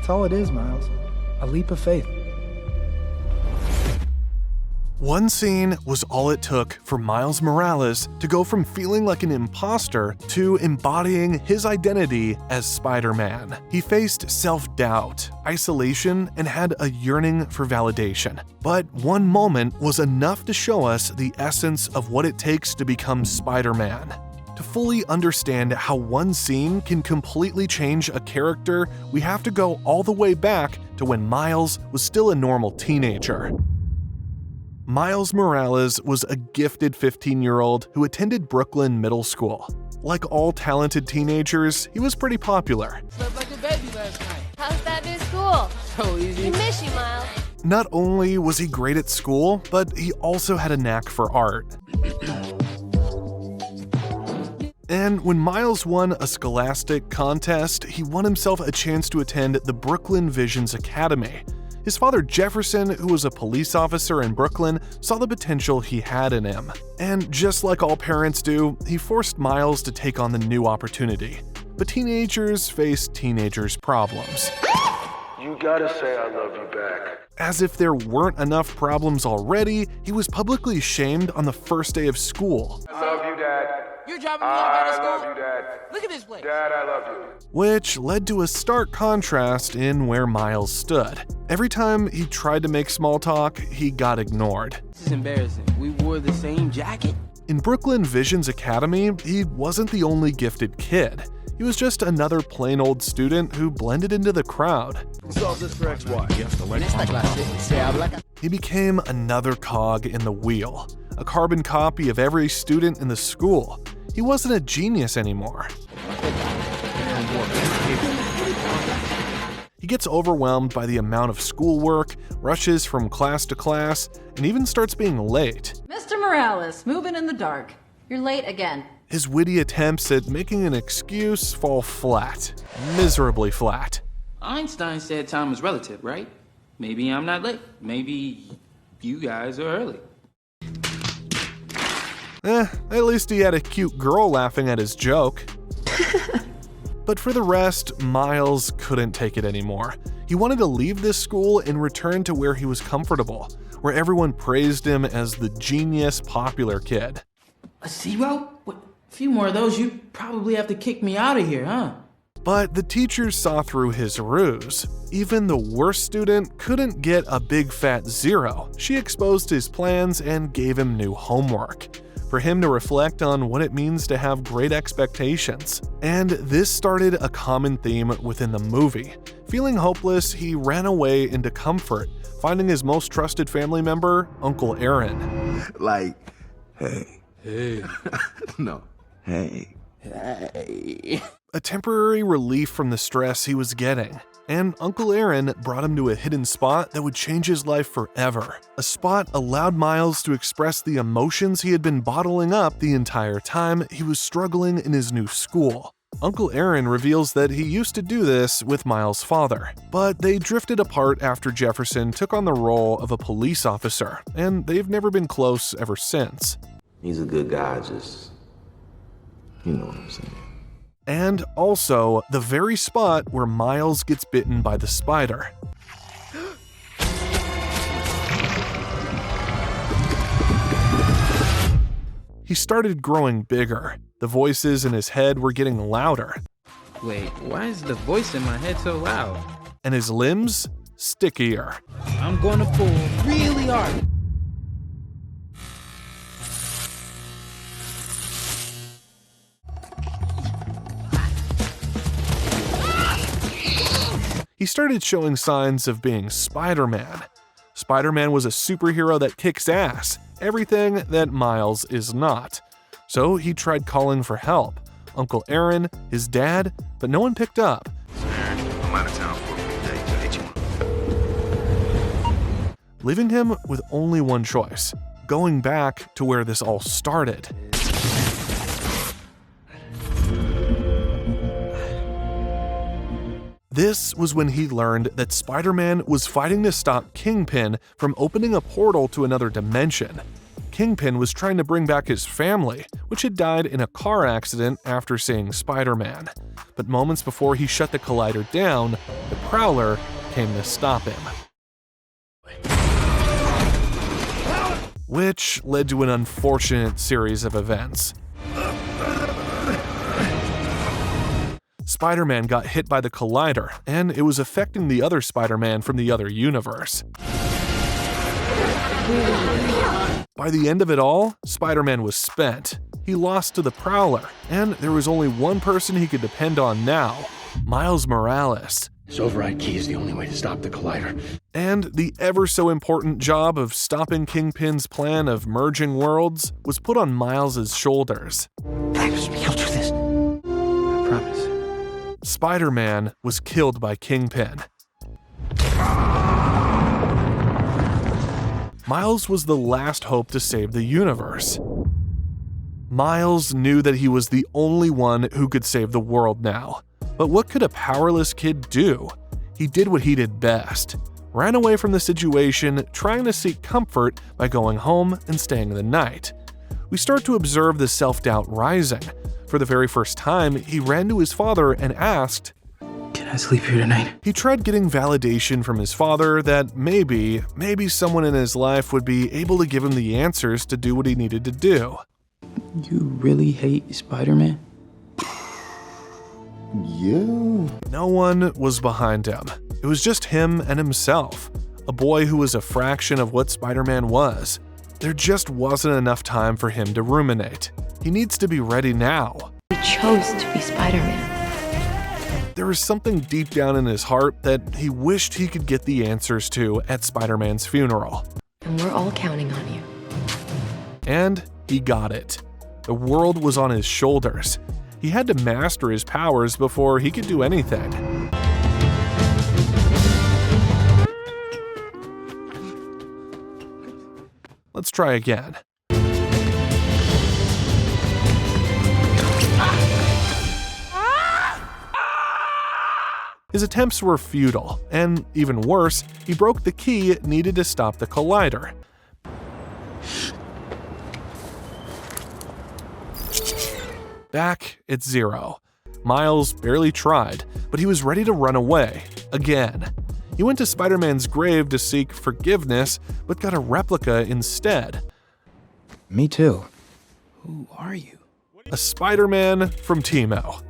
That's all it is, Miles. A leap of faith. One scene was all it took for Miles Morales to go from feeling like an imposter to embodying his identity as Spider-Man. He faced self-doubt, isolation, and had a yearning for validation. But one moment was enough to show us the essence of what it takes to become Spider-Man. To fully understand how one scene can completely change a character, we have to go all the way back to when Miles was still a normal teenager. Miles Morales was a gifted 15-year-old who attended Brooklyn Middle School. Like all talented teenagers, he was pretty popular. Slept like a baby last night. How's that new school? So easy. We miss you, Miles. Not only was he great at school, but he also had a knack for art. And when Miles won a scholastic contest, he won himself a chance to attend the Brooklyn Visions Academy. His father Jefferson, who was a police officer in Brooklyn, saw the potential he had in him. And just like all parents do, he forced Miles to take on the new opportunity. But teenagers face teenagers' problems. You gotta say I love you back. As if there weren't enough problems already, he was publicly shamed on the first day of school. I love you, Dad. You're driving me off out of school? I love you, Dad. Look at this place. Dad, I love you. Which led to a stark contrast in where Miles stood. Every time he tried to make small talk, he got ignored. This is embarrassing. We wore the same jacket? In Brooklyn Visions Academy, he wasn't the only gifted kid. He was just another plain old student who blended into the crowd. Solve this for XY. En esta clase se habla. He became another cog in the wheel, a carbon copy of every student in the school. He wasn't a genius anymore. He gets overwhelmed by the amount of schoolwork, rushes from class to class, and even starts being late. Mr. Morales, moving in the dark. You're late again. His witty attempts at making an excuse fall flat, miserably flat. Einstein said time is relative, right? Maybe I'm not late. Maybe you guys are early. At least he had a cute girl laughing at his joke. But for the rest, Miles couldn't take it anymore. He wanted to leave this school and return to where he was comfortable, where everyone praised him as the genius, popular kid. A 0? What? A few more of those, you'd probably have to kick me out of here, huh? But the teachers saw through his ruse. Even the worst student couldn't get a big fat 0. She exposed his plans and gave him new homework, for him to reflect on what it means to have great expectations. And this started a common theme within the movie. Feeling hopeless, he ran away into comfort, finding his most trusted family member, Uncle Aaron. Like, hey. Hey. No. Hey. Hey. A temporary relief from the stress he was getting. And Uncle Aaron brought him to a hidden spot that would change his life forever. A spot allowed Miles to express the emotions he had been bottling up the entire time he was struggling in his new school. Uncle Aaron reveals that he used to do this with Miles' father, but they drifted apart after Jefferson took on the role of a police officer, and they've never been close ever since. He's a good guy, just, you know what I'm saying. And also, the very spot where Miles gets bitten by the spider. He started growing bigger. The voices in his head were getting louder. Wait, why is the voice in my head so loud? And his limbs stickier. I'm gonna pull really hard. He started showing signs of being Spider-Man. Spider-Man was a superhero that kicks ass, everything that Miles is not. So he tried calling for help. Uncle Aaron, his dad, but no one picked up. I'm out of town for a few days. I hate you. Leaving him with only one choice, going back to where this all started. This was when he learned that Spider-Man was fighting to stop Kingpin from opening a portal to another dimension. Kingpin was trying to bring back his family, which had died in a car accident after seeing Spider-Man. But moments before he shut the collider down, the Prowler came to stop him. Which led to an unfortunate series of events. Spider-Man got hit by the collider, and it was affecting the other Spider-Man from the other universe. By the end of it all, Spider-Man was spent. He lost to the Prowler, and there was only one person he could depend on now, Miles Morales. This override key is the only way to stop the collider. And the ever-so-important job of stopping Kingpin's plan of merging worlds was put on Miles' shoulders. Promise me you'll do this. I promise. Spider-Man was killed by Kingpin. Miles was the last hope to save the universe. Miles knew that he was the only one who could save the world now. But what could a powerless kid do? He did what he did best. Ran away from the situation, trying to seek comfort by going home and staying the night. We start to observe the self-doubt rising. For the very first time, he ran to his father and asked, Can I sleep here tonight? He tried getting validation from his father that maybe someone in his life would be able to give him the answers to do what he needed to do. You really hate Spider-Man? Yeah. No one was behind him. It was just him and himself, a boy who was a fraction of what Spider-Man was. There just wasn't enough time for him to ruminate. He needs to be ready now. He chose to be Spider-Man. There was something deep down in his heart that he wished he could get the answers to at Spider-Man's funeral. And we're all counting on you. And he got it. The world was on his shoulders. He had to master his powers before he could do anything. Let's try again. His attempts were futile, and even worse, he broke the key needed to stop the collider. Back at zero. Miles barely tried, but he was ready to run away, again. He went to Spider-Man's grave to seek forgiveness, but got a replica instead. Me too. Who are you? A Spider-Man from Timo.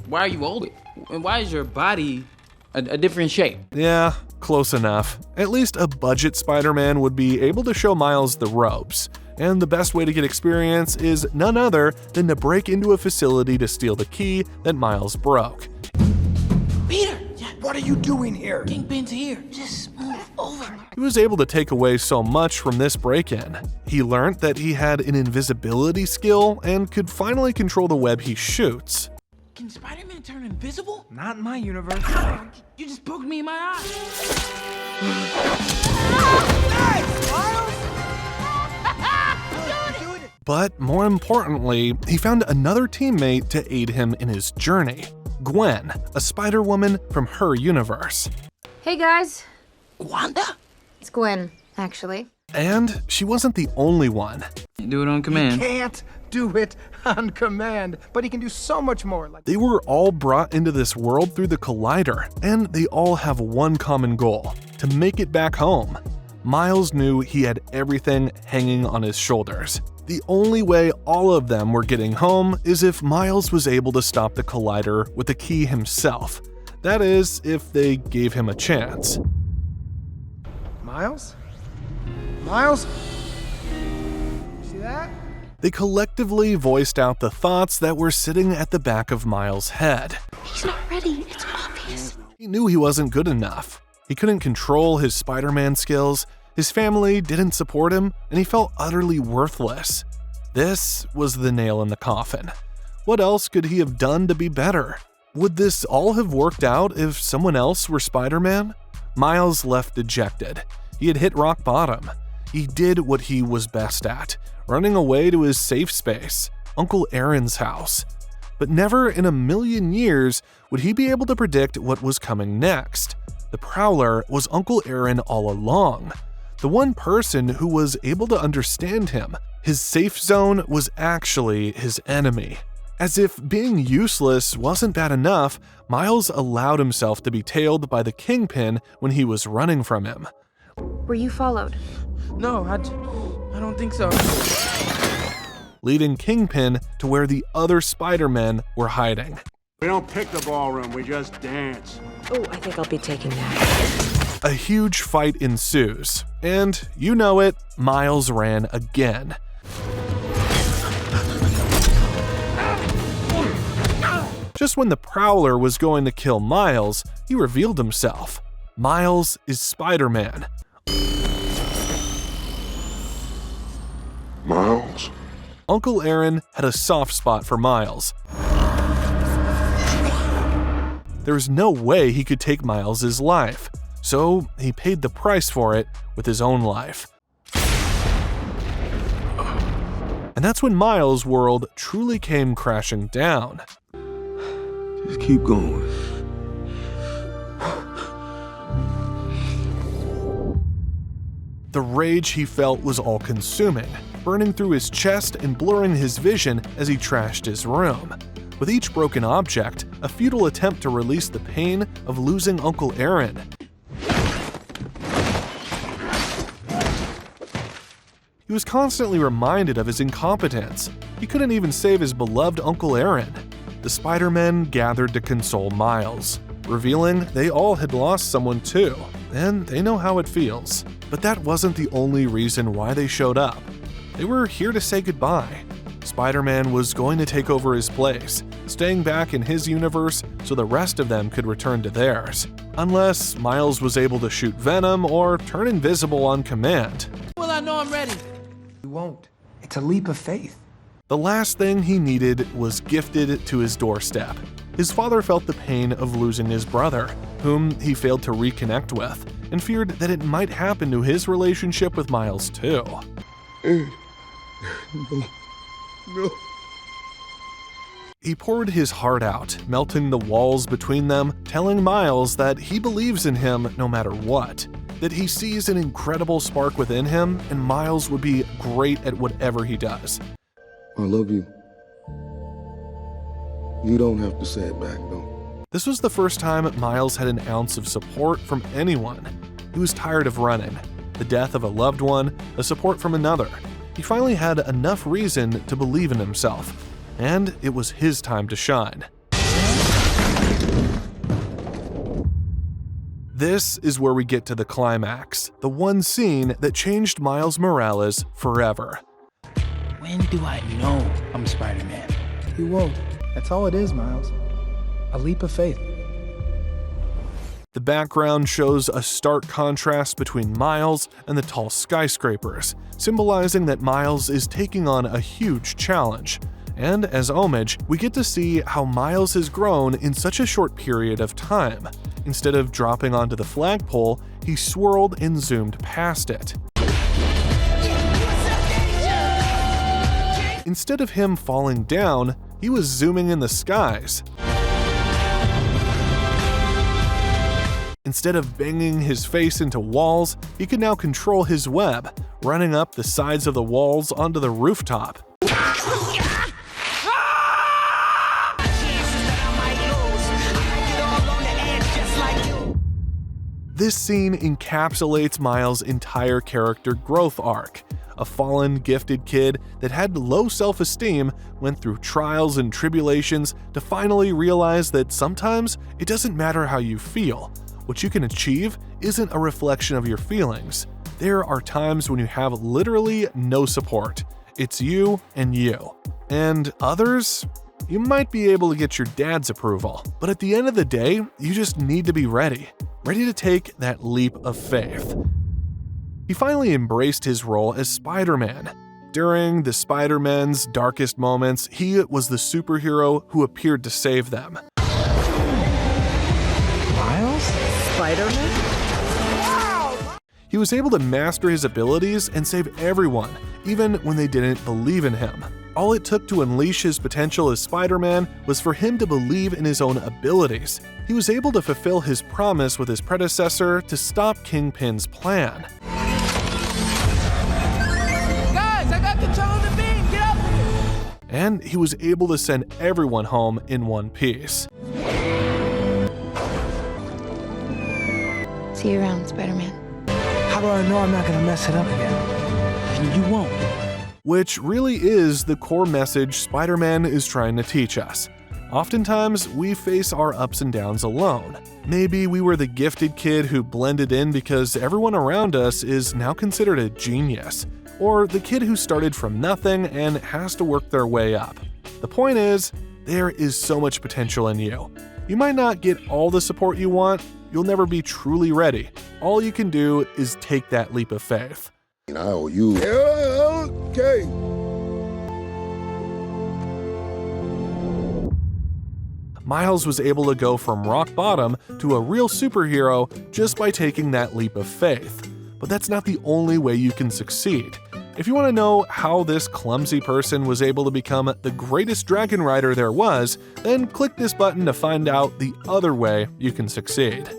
Why are you old? And why is your body a different shape? Yeah, close enough. At least a budget Spider-Man would be able to show Miles the ropes. And the best way to get experience is none other than to break into a facility to steal the key that Miles broke. Peter! What are you doing here? Kingpin's here. Just move over. He was able to take away so much from this break-in. He learned that he had an invisibility skill and could finally control the web he shoots. Can Spider-Man turn invisible? Not in my universe. You just poked me in my eye. But more importantly, he found another teammate to aid him in his journey. Gwen, a Spider-Woman from her universe. Hey guys, Wanda? it's Gwen, actually. And she wasn't the only one. Do it on command. Can't do it on command, but he can do so much more. They were all brought into this world through the collider, and they all have one common goal: to make it back home. Miles knew he had everything hanging on his shoulders. The only way all of them were getting home is if Miles was able to stop the collider with the key himself. That is, if they gave him a chance. Miles? Miles? See that? They collectively voiced out the thoughts that were sitting at the back of Miles' head. He's not ready. It's obvious. He knew he wasn't good enough. He couldn't control his Spider-Man skills, his family didn't support him, and he felt utterly worthless. This was the nail in the coffin. What else could he have done to be better? Would this all have worked out if someone else were Spider-Man? Miles left dejected. He had hit rock bottom. He did what he was best at, running away to his safe space, Uncle Aaron's house. But never in a million years would he be able to predict what was coming next. The Prowler was Uncle Aaron all along. the one person who was able to understand him. His safe zone was actually his enemy. As if being useless wasn't bad enough, Miles allowed himself to be tailed by the Kingpin when he was running from him. Were you followed? No, I don't think so. Leading Kingpin to where the other Spider-Men were hiding. We don't pick the ballroom, we just dance. Oh, I think I'll be taking that. A huge fight ensues, and you know it, Miles ran again. Just when the Prowler was going to kill Miles, he revealed himself. Miles is Spider-Man. Miles? Uncle Aaron had a soft spot for Miles. There was no way he could take Miles' life, so he paid the price for it with his own life. And that's when Miles' world truly came crashing down. Just keep going. The rage he felt was all-consuming, burning through his chest and blurring his vision as he trashed his room. With each broken object, a futile attempt to release the pain of losing Uncle Aaron. He was constantly reminded of his incompetence. He couldn't even save his beloved Uncle Aaron. The Spider-Men gathered to console Miles, revealing they all had lost someone too, and they know how it feels. But that wasn't the only reason why they showed up. They were here to say goodbye. Spider-Man was going to take over his place, staying back in his universe so the rest of them could return to theirs. Unless Miles was able to shoot Venom or turn invisible on command. Well, I know I'm ready. You won't. It's a leap of faith. The last thing he needed was gifted to his doorstep. His father felt the pain of losing his brother, whom he failed to reconnect with, and feared that it might happen to his relationship with Miles too. No. He poured his heart out, melting the walls between them, telling Miles that he believes in him no matter what, that he sees an incredible spark within him and Miles would be great at whatever he does. I love you. You don't have to say it back, though. This was the first time Miles had an ounce of support from anyone. He was tired of running. The death of a loved one, the support from another. He finally had enough reason to believe in himself, and it was his time to shine. This is where we get to the climax, the one scene that changed Miles Morales forever. When do I know I'm Spider-Man? You won't. That's all it is, Miles. A leap of faith. The background shows a stark contrast between Miles and the tall skyscrapers, symbolizing that Miles is taking on a huge challenge. And as homage, we get to see how Miles has grown in such a short period of time. Instead of dropping onto the flagpole, he swirled and zoomed past it. Instead of him falling down, he was zooming in the skies. Instead of banging his face into walls, he could now control his web, running up the sides of the walls onto the rooftop. This scene encapsulates Miles' entire character growth arc. A fallen, gifted kid that had low self-esteem went through trials and tribulations to finally realize that sometimes it doesn't matter how you feel. What you can achieve isn't a reflection of your feelings. There are times when you have literally no support. It's you and you. And others? You might be able to get your dad's approval, but at the end of the day, you just need to be ready to take that leap of faith. He finally embraced his role as Spider-Man. During the Spider-Man's darkest moments, he was the superhero who appeared to save them. Miles? Spider-Man? He was able to master his abilities and save everyone, even when they didn't believe in him. All it took to unleash his potential as Spider-Man was for him to believe in his own abilities. He was able to fulfill his promise with his predecessor to stop Kingpin's plan. And he was able to send everyone home in one piece. See you around, Spider-Man. How do I know I'm not gonna mess it up again? You won't. Which really is the core message Spider-Man is trying to teach us. Oftentimes, we face our ups and downs alone. Maybe we were the gifted kid who blended in because everyone around us is now considered a genius, or the kid who started from nothing and has to work their way up. The point is, there is so much potential in you. You might not get all the support you want, you'll never be truly ready. All you can do is take that leap of faith. I owe you. Okay. Miles was able to go from rock bottom to a real superhero just by taking that leap of faith. But that's not the only way you can succeed. If you want to know how this clumsy person was able to become the greatest dragon rider there was, then click this button to find out the other way you can succeed.